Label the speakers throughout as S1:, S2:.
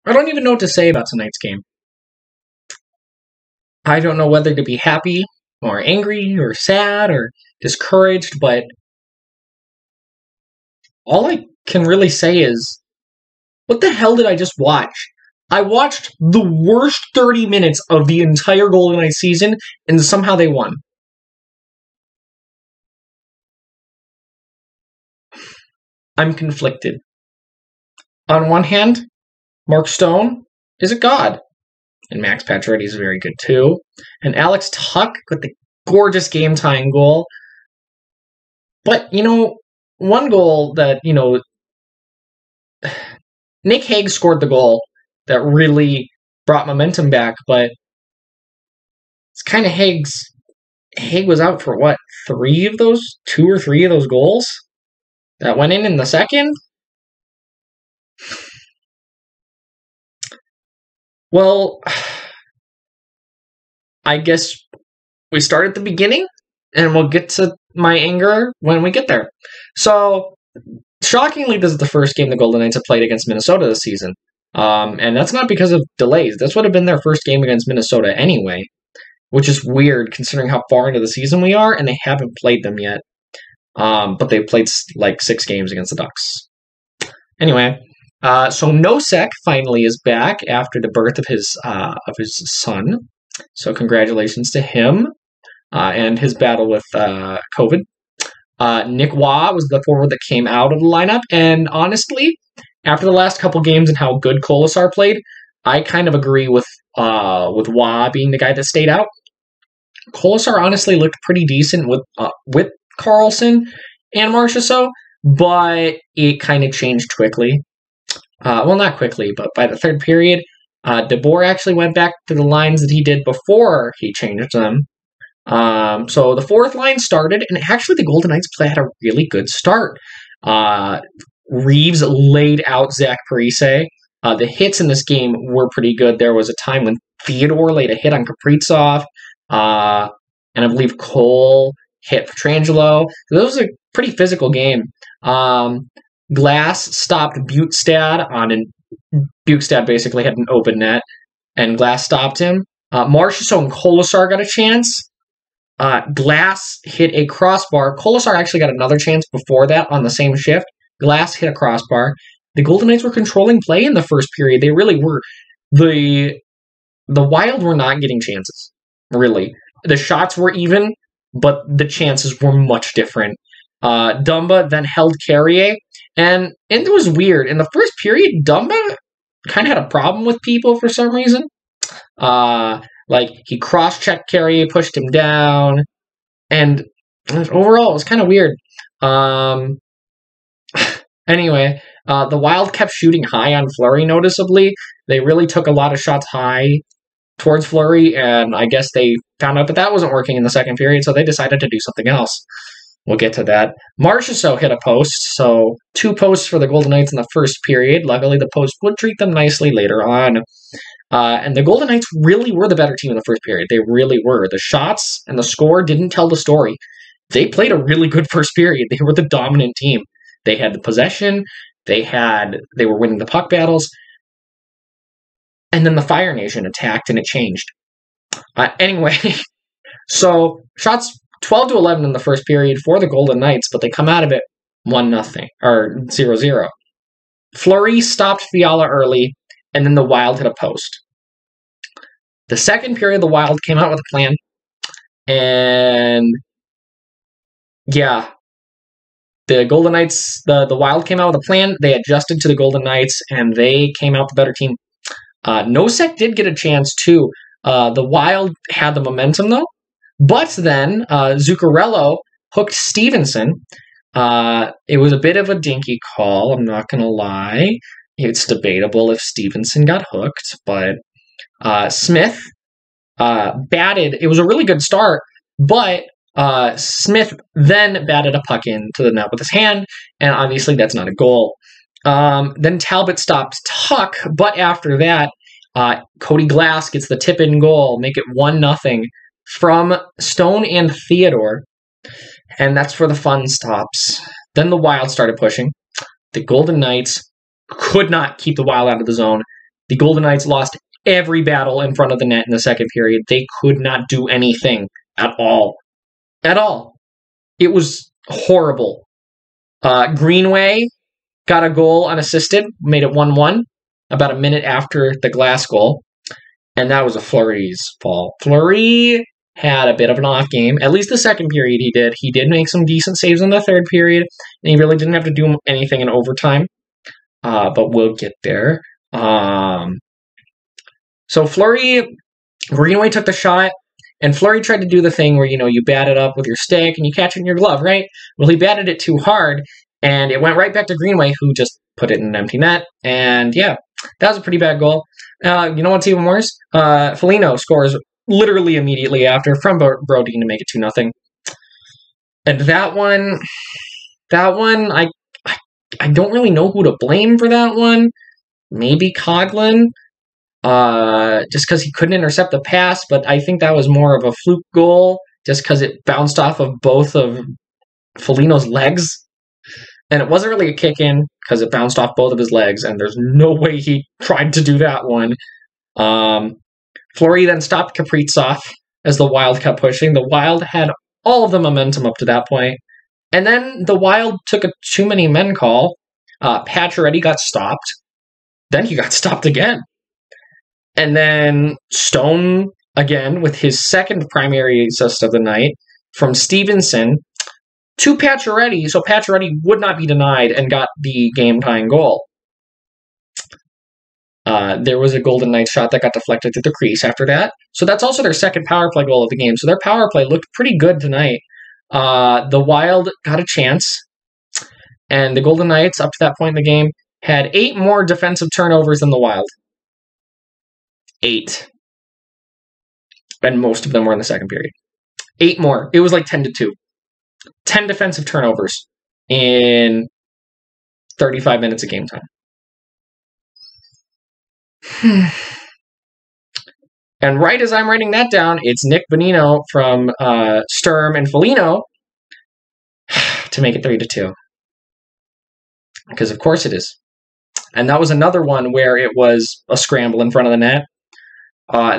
S1: I don't even know what to say about tonight's game. I don't know whether to be happy or angry or sad or discouraged, but all I can really say is, what the hell did I just watch? I watched the worst 30 minutes of the entire Golden Knights season, and somehow they won. I'm conflicted. On one hand, Mark Stone is a god, and Max Pacioretty is very good too. And Alex Tuch with the gorgeous game-tying goal. But, one goal that, Nick Hague scored the goal that really brought momentum back, but it's kind of Hague was out for what, 2 or 3 of those goals that went in the second? Well, I guess we start at the beginning, and we'll get to my anger when we get there. So, shockingly, this is the first game the Golden Knights have played against Minnesota this season. And that's not because of delays. This would have been their first game against Minnesota anyway, which is weird considering how far into the season we are, and they haven't played them yet. But they've played like 6 games against the Ducks. Anyway, so Nosek finally is back after the birth of his son. So congratulations to him and his battle with COVID. Nick Waugh was the forward that came out of the lineup, and honestly, after the last couple games and how good Kolesar played, I kind of agree with Waugh being the guy that stayed out. Kolesar honestly looked pretty decent with Carlson and Marchessault, but it kind of changed quickly. Well, not quickly, but by the third period, DeBoer actually went back to the lines that he did before he changed them. So the fourth line started, and actually the Golden Knights had a really good start. Reeves laid out Zach Parise. The hits in this game were pretty good. There was a time when Theodore laid a hit on Kaprizov, and I believe Cole hit Petrangelo. So that was a pretty physical game. Glass stopped Bukestad Bukestad basically had an open net, and Glass stopped him. Marchessault and Kolesar got a chance. Glass hit a crossbar. Kolesar actually got another chance before that on the same shift. Glass hit a crossbar. The Golden Knights were controlling play in the first period. They really were. The Wild were not getting chances, really. The shots were even, but the chances were much different. Dumba then held Carrier, and it was weird. In the first period, Dumba kind of had a problem with people for some reason. Like, he cross-checked Carrier, pushed him down, and overall, it was kind of weird. Anyway, the Wild kept shooting high on Fleury noticeably. They really took a lot of shots high towards Fleury, and I guess they found out that that wasn't working in the second period, so they decided to do something else. We'll get to that. Marchessault hit a post, so 2 posts for the Golden Knights in the first period. Luckily, the post would treat them nicely later on. And the Golden Knights really were the better team in the first period. They really were. The shots and the score didn't tell the story. They played a really good first period. They were the dominant team. They had the possession. They were winning the puck battles. And then the Fire Nation attacked, and it changed. Anyway, so shots 12-11 in the first period for the Golden Knights, but they come out of it 1-0, or 0-0. Fleury stopped Fiala early, and then the Wild hit a post. The second period, the Wild came out with a plan, and yeah, the Golden Knights, the Wild came out with a plan. They adjusted to the Golden Knights, and they came out the better team. Nosek did get a chance, too. The Wild had the momentum, though. But then Zuccarello hooked Stevenson. It was a bit of a dinky call, I'm not going to lie. It's debatable if Stevenson got hooked, but Smith batted. It was a really good start, but Smith then batted a puck into the net with his hand, and obviously that's not a goal. Then Talbot stopped Tuch, but after that, Cody Glass gets the tip-in goal, make it 1-0 from Stone and Theodore, and that's where the fun stops. Then the Wild started pushing. The Golden Knights could not keep the Wild out of the zone. The Golden Knights lost every battle in front of the net in the second period. They could not do anything at all. At all. It was horrible. Greenway got a goal unassisted, made it 1-1 about a minute after the Glass goal. And that was a Fleury's fault. Fleury had a bit of an off game. At least the second period he did. He did make some decent saves in the third period, and he really didn't have to do anything in overtime. But we'll get there. So Greenway took the shot, and Fleury tried to do the thing where, you bat it up with your stick and you catch it in your glove, right? Well, he batted it too hard, and it went right back to Greenway, who just put it in an empty net. And yeah, that was a pretty bad goal. You know what's even worse? Foligno scores literally immediately after from Brodin to make it 2-0. And that one, I don't really know who to blame for that one. Maybe Coghlan, just because he couldn't intercept the pass, but I think that was more of a fluke goal, just because it bounced off of both of Foligno's legs. And it wasn't really a kick-in, because it bounced off both of his legs, and there's no way he tried to do that one. Fleury then stopped Kaprizov as the Wild kept pushing. The Wild had all of the momentum up to that point. And then the Wild took a too-many-men call. Pacioretty got stopped. Then he got stopped again. And then Stone, again, with his second primary assist of the night, from Stevenson to Pacioretty, so Pacioretty would not be denied and got the game-tying goal. There was a Golden Knights shot that got deflected through the crease after that. So that's also their second power play goal of the game. So their power play looked pretty good tonight. The Wild got a chance, and the Golden Knights, up to that point in the game, had 8 more defensive turnovers than the Wild. 8. And most of them were in the second period. 8 more. It was like 10-2. 10 defensive turnovers in 35 minutes of game time. And right as I'm writing that down, it's Nick Bonino from Sturm and Foligno to make it 3-2. Because of course it is. And that was another one where it was a scramble in front of the net.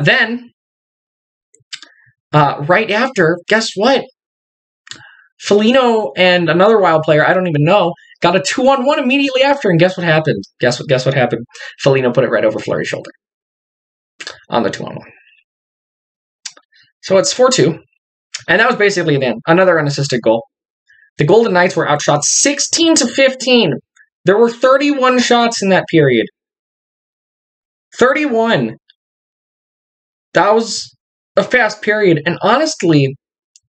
S1: Then, right after, guess what? Foligno and another Wild player, I don't even know, got a 2-on-1 immediately after, and guess what happened? Guess what happened? Foligno put it right over Fleury's shoulder on the 2-on-1. So it's 4-2, and that was basically the end. Another unassisted goal. The Golden Knights were outshot 16-15. There were 31 shots in that period. 31. That was a fast period, and honestly,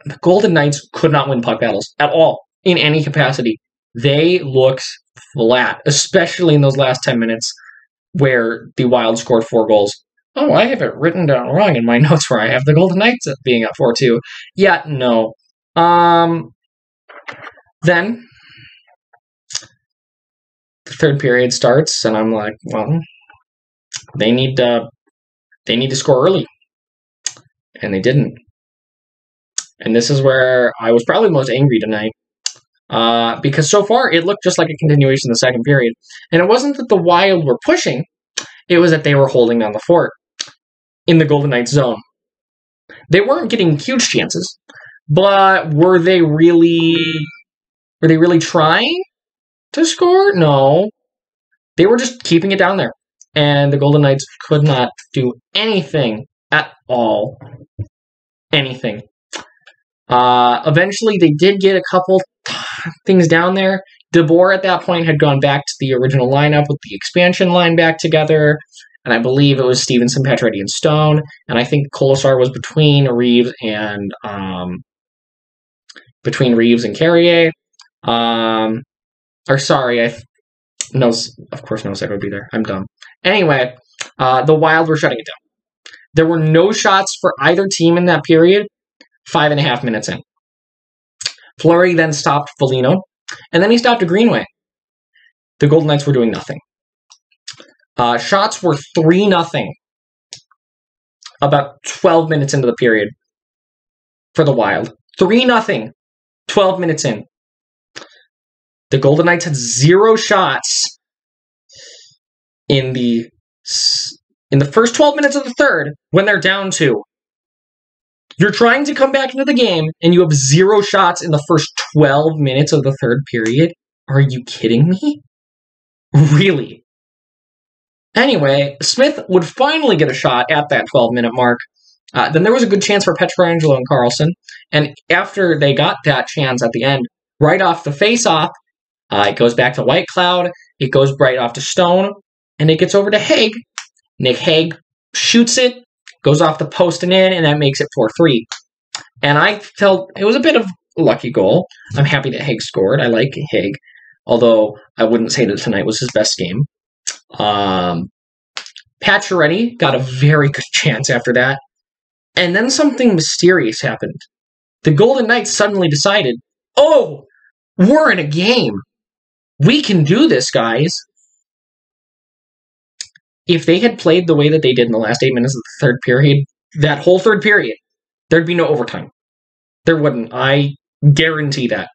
S1: the Golden Knights could not win puck battles at all, in any capacity. They looked flat, especially in those last 10 minutes where the Wild scored 4 goals. Oh, I have it written down wrong in my notes where I have the Golden Knights being at 4-2. Yeah, no. Then, the third period starts, and I'm like, well, they need to score early. And they didn't. And this is where I was probably most angry tonight. Because so far, it looked just like a continuation of the second period. And it wasn't that the Wild were pushing. It was that they were holding down the fort in the Golden Knights zone. They weren't getting huge chances. But were they really trying to score? No. They were just keeping it down there. And the Golden Knights could not do anything at all. Anything. Eventually, they did get a couple things down there. DeBoer at that point had gone back to the original lineup with the expansion line back together, and I believe it was Stevenson, Pacioretty, and Stone. And I think Kolesar was between Reeves and Carrier. Of course, Nosek would be there. I'm dumb. Anyway, the Wild were shutting it down. There were no shots for either team in that period. 5.5 minutes in. Fleury then stopped Foligno, and then he stopped a Greenway. The Golden Knights were doing nothing. Shots were 3-0 about 12 minutes into the period for the Wild. 3-0, 12 minutes in. The Golden Knights had 0 shots in the in the first 12 minutes of the third, when they're down 2. You're trying to come back into the game, and you have 0 shots in the first 12 minutes of the third period? Are you kidding me? Really? Anyway, Smith would finally get a shot at that 12-minute mark. Then there was a good chance for Pietrangelo and Carlson. And after they got that chance at the end, right off the face-off, it goes back to White Cloud. It goes right off to Stone. And it gets over to Haig. Nick Haig shoots it, goes off the post and in, and that makes it 4-3. And I felt it was a bit of a lucky goal. I'm happy that Haig scored. I like Haig, although I wouldn't say that tonight was his best game. Pacioretty got a very good chance after that. And then something mysterious happened. The Golden Knights suddenly decided, oh, we're in a game. We can do this, guys. If they had played the way that they did in the last 8 minutes of the third period, that whole third period, there'd be no overtime. There wouldn't. I guarantee that.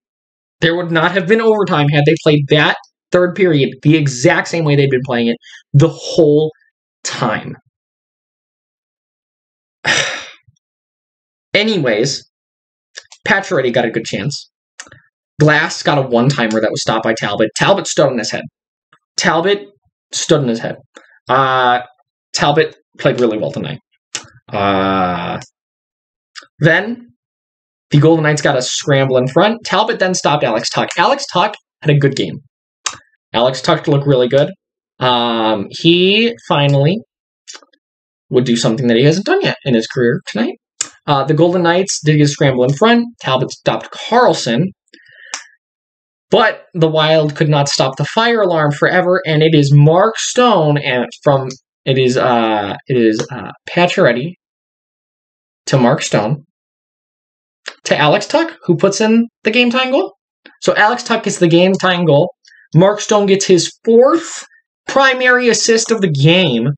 S1: There would not have been overtime had they played that third period the exact same way they'd been playing it the whole time. Anyways, Pacioretty got a good chance. Glass got a one-timer that was stopped by Talbot. Talbot stood on his head. Talbot played really well tonight. Then, the Golden Knights got a scramble in front. Talbot then stopped Alex Tuch. Alex Tuch had a good game. Alex Tuch looked really good. He finally would do something that he hasn't done yet in his career tonight. The Golden Knights did get a scramble in front. Talbot stopped Carlson. But the Wild could not stop the fire alarm forever, and it is Mark Stone, and it is Pacioretty to Mark Stone to Alex Tuch, who puts in the game-tying goal. So Alex Tuch gets the game-tying goal. Mark Stone gets his 4th primary assist of the game.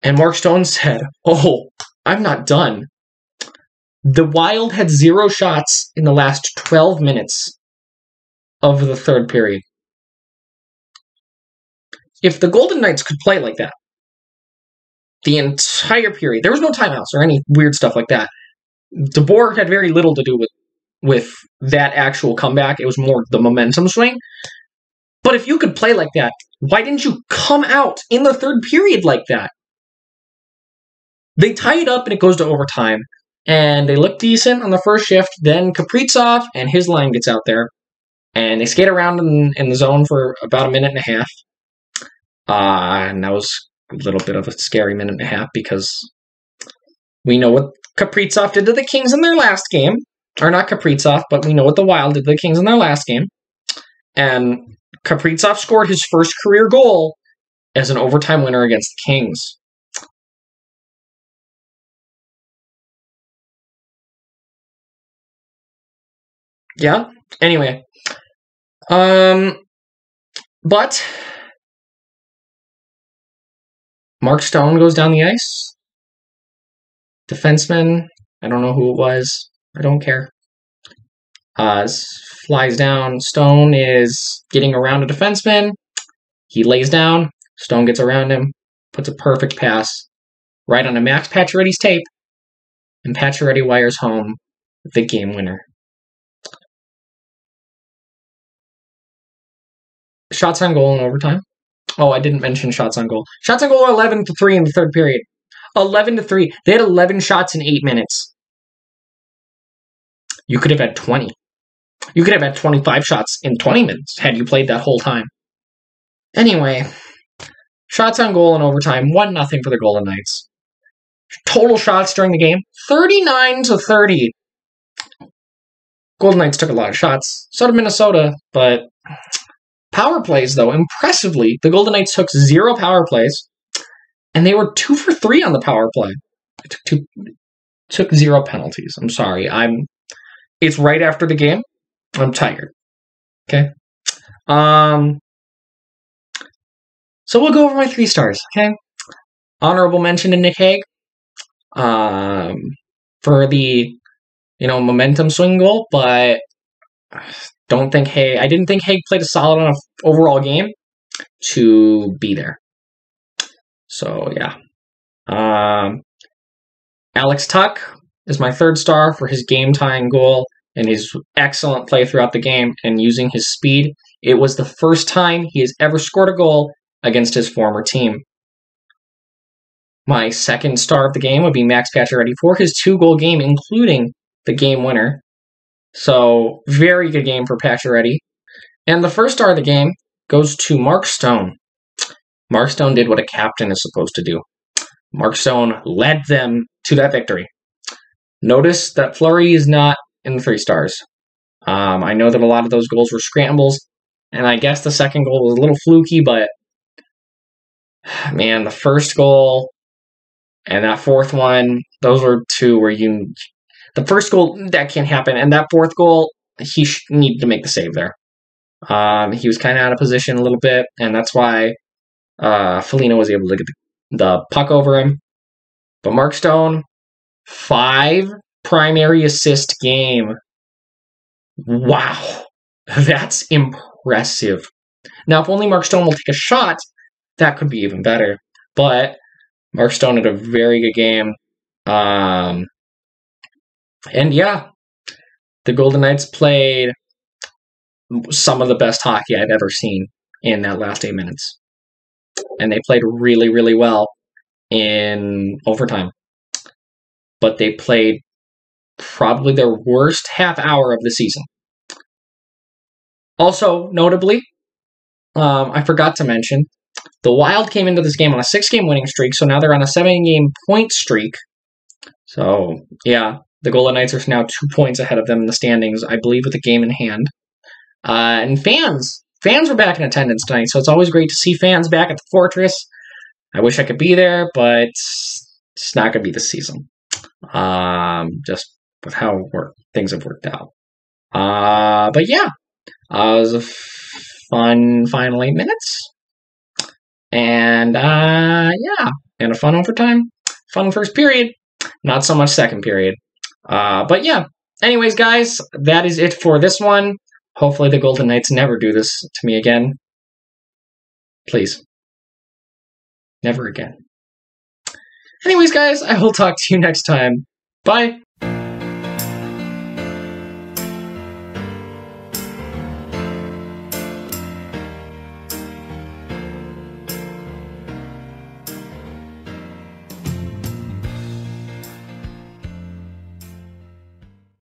S1: And Mark Stone said, oh, I'm not done. The Wild had 0 shots in the last 12 minutes of the third period. If the Golden Knights could play like that the entire period, there was no timeouts or any weird stuff like that. DeBoer had very little to do with that actual comeback. It was more the momentum swing. But if you could play like that, why didn't you come out in the third period like that? They tie it up and it goes to overtime. And they look decent on the first shift. Then Kaprizov and his line gets out there. And they skate around in the zone for about a minute and a half. And that was a little bit of a scary minute and a half because we know what Kaprizov did to the Kings in their last game. Or not Kaprizov, but we know what the Wild did to the Kings in their last game. And Kaprizov scored his first career goal as an overtime winner against the Kings. Yeah, anyway. But Mark Stone goes down the ice. Defenseman, I don't know who it was. I don't care. Flies down. Stone is getting around a defenseman. He lays down. Stone gets around him. Puts a perfect pass right onto Max Pacioretty's tape. And Pacioretty wires home the game winner. Shots on goal in overtime. Oh, I didn't mention shots on goal. Shots on goal are 11-3 in the third period. 11-3. They had 11 shots in 8 minutes. You could have had 20. You could have had 25 shots in 20 minutes had you played that whole time. Anyway, shots on goal in overtime. 1-0 for the Golden Knights. Total shots during the game, 39-30. Golden Knights took a lot of shots. So did Minnesota, but power plays, though, impressively, the Golden Knights took 0 power plays, and they were 2 for 3 on the power play. Took 0 penalties. I'm sorry. It's right after the game. I'm tired. Okay? So we'll go over my 3 stars, okay? Honorable mention to Nick Haig. For the, momentum swing goal, but I didn't think Haig played a solid enough overall game to be there. So, yeah. Alex Tuck is my third star for his game-tying goal and his excellent play throughout the game and using his speed. It was the first time he has ever scored a goal against his former team. My second star of the game would be Max Pacioretty for his 2-goal game, including the game winner. So, very good game for Pacioretty. And the first star of the game goes to Mark Stone. Mark Stone did what a captain is supposed to do. Mark Stone led them to that victory. Notice that Fleury is not in the 3 stars. I know that a lot of those goals were scrambles, and I guess the second goal was a little fluky, but man, the first goal and that fourth one, those were two where the first goal, that can't happen, and that fourth goal, he needed to make the save there. He was kind of out of position a little bit, and that's why Foligno was able to get the puck over him. But Mark Stone, 5 primary assist game. Wow, that's impressive. Now, if only Mark Stone will take a shot, that could be even better. But Mark Stone had a very good game. And yeah, the Golden Knights played some of the best hockey I've ever seen in that last 8 minutes. And they played really, really well in overtime. But they played probably their worst half hour of the season. Also, notably, I forgot to mention, the Wild came into this game on a 6-game winning streak, so now they're on a 7-game point streak. So, yeah, the Golden Knights are now 2 points ahead of them in the standings, I believe, with a game in hand. And fans were back in attendance tonight, so it's always great to see fans back at the Fortress. I wish I could be there, but it's not going to be this season. Just with how things have worked out. But yeah, it was a fun final 8 minutes. And yeah, and a fun overtime. Fun first period. Not so much second period. But yeah, anyways, guys, that is it for this one. Hopefully the Golden Knights never do this to me again. Please. Never again. Anyways, guys, I will talk to you next time. Bye.